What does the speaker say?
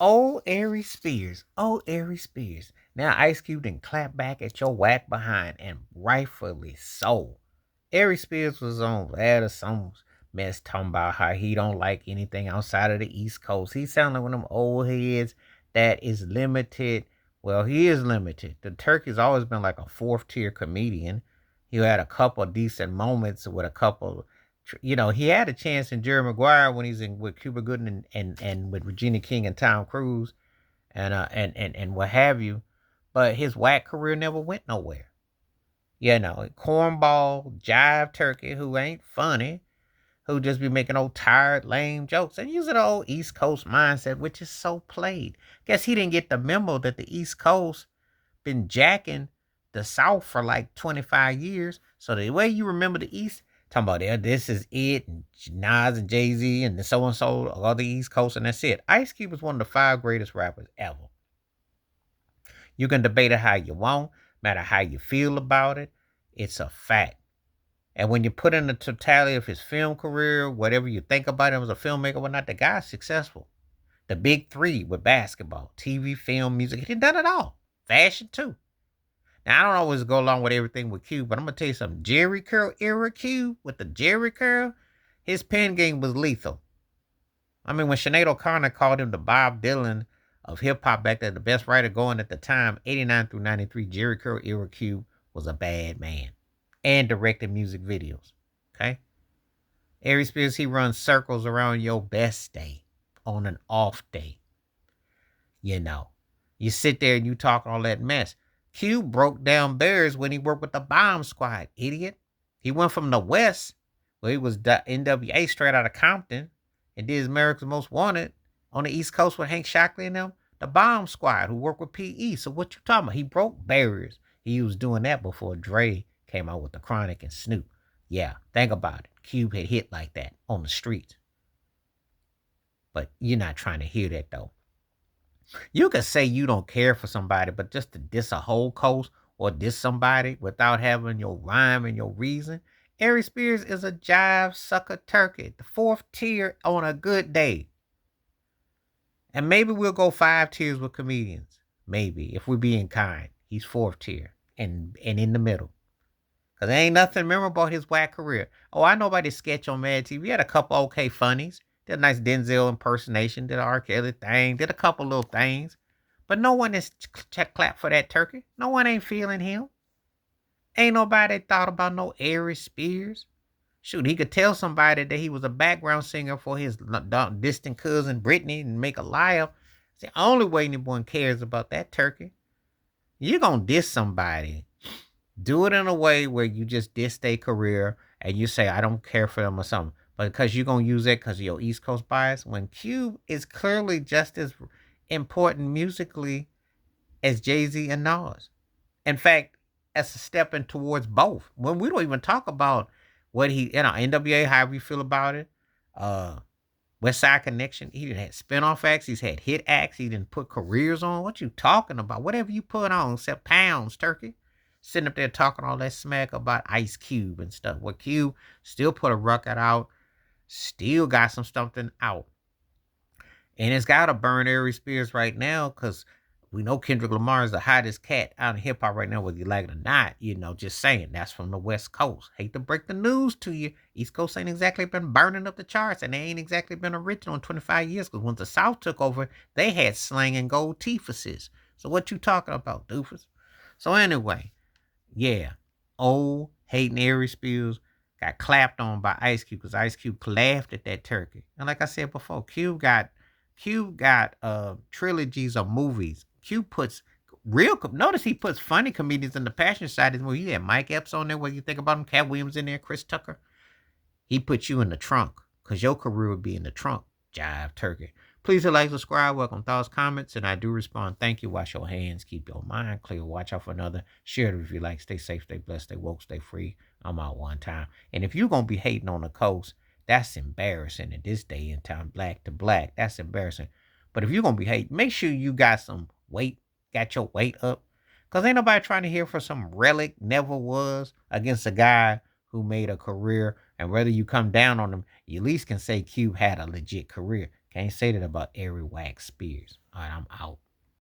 Oh, Arie Spears. Oh, Arie Spears. Now Ice Cube didn't clap back at your whack behind, and rightfully so. Arie Spears was on that or some mess talking about how he don't like anything outside of the East Coast. He sounded like one of them old heads that is limited. Well, he is limited. The Turkey's always been like a fourth tier comedian. He had a couple of decent moments with a couple. He had a chance in Jerry Maguire when he's in with Cuba Gooding and with Regina King and Tom Cruise and what have you. But his whack career never went nowhere. Cornball, jive turkey who ain't funny, who just be making old tired, lame jokes and using the old East Coast mindset, which is so played. Guess he didn't get the memo that the East Coast been jacking the South for like 25 years. So the way you remember the East, talking about this is it, and Nas and Jay-Z and the so-and-so of the East Coast, and that's it. Ice Cube is one of the 5 greatest rappers ever. You can debate it how you want, matter how you feel about it. It's a fact. And when you put in the totality of his film career, whatever you think about him as a filmmaker, whatnot, the guy's successful. The big three with basketball, TV, film, music, he done it all. Fashion too. Now, I don't always go along with everything with Q, but I'm going to tell you something. Jerry Curl era Q with the Jerry Curl, his pen game was lethal. I mean, when Sinead O'Connor called him the Bob Dylan of hip hop back then, the best writer going at the time, 89 through 93, Jerry Curl era Q was a bad man and directed music videos. Okay? Arie Spears, he runs circles around your best day on an off day. You sit there and you talk all that mess. Q broke down barriers when he worked with the Bomb Squad, idiot. He went from the West, where he was the NWA straight out of Compton, and did America's Most Wanted on the East Coast with Hank Shockley and them. The Bomb Squad, who worked with PE. So what you talking about? He broke barriers. He was doing that before Dre came out with the Chronic and Snoop. Yeah, think about it. Cube had hit like that on the streets. But you're not trying to hear that, though. You could say you don't care for somebody, but just to diss a whole coast or diss somebody without having your rhyme and your reason. Arie Spears is a jive sucker turkey, the 4th tier on a good day. And maybe we'll go 5 tiers with comedians. Maybe, if we're being kind. He's 4th tier and in the middle. Because there ain't nothing memorable about his whack career. Oh, I know about his sketch on Mad TV. He had a couple okay funnies. Did a nice Denzel impersonation. Did an R. Kelly thing. Did a couple little things. But no one is clap for that turkey. No one ain't feeling him. Ain't nobody thought about no Arie Spears. Shoot, he could tell somebody that he was a background singer for his distant cousin Brittany and make a lie up. It's the only way anyone cares about that turkey. You're going to diss somebody. Do it in a way where you just diss their career and you say, I don't care for them or something. But because you're going to use that because of your East Coast bias, when Cube is clearly just as important musically as Jay-Z and Nas. In fact, as a stepping towards both. When we don't even talk about what he, NWA, however you feel about it, West Side Connection, he didn't have spinoff acts, he's had hit acts, he didn't put careers on. What you talking about? Whatever you put on, except pounds, turkey. Sitting up there talking all that smack about Ice Cube and stuff. Well, Cube still put a record out, still got some something out. And it's got to burn Arie Spears right now because we know Kendrick Lamar is the hottest cat out in hip hop right now, whether you like it or not. Just saying. That's from the West Coast. Hate to break the news to you. East Coast ain't exactly been burning up the charts, and they ain't exactly been original in 25 years because when the South took over, they had slang and gold teefuses. So what you talking about, doofus? So anyway, yeah, old hating Arie Spears got clapped on by Ice Cube because Ice Cube laughed at that turkey. And like I said before, Cube got trilogies of movies. Cube puts notice he puts funny comedians in the passion side of the movie. He had Mike Epps on there, what you think about him, Cat Williams in there, Chris Tucker. He puts you in the trunk because your career would be in the trunk. Jive turkey. Please like, subscribe, welcome thoughts, comments, and I do respond. Thank you. Wash your hands. Keep your mind clear. Watch out for another. Share it if you like. Stay safe, stay blessed, stay woke, stay free. I'm out one time. And if you're going to be hating on the coast, that's embarrassing in this day and time, black to black. That's embarrassing. But if you're going to be hating, make sure you got some weight, got your weight up. Because ain't nobody trying to hear for some relic, never was, against a guy who made a career. And whether you come down on him, you at least can say Cube had a legit career. Can't say that about Arie Spears. All right, I'm out.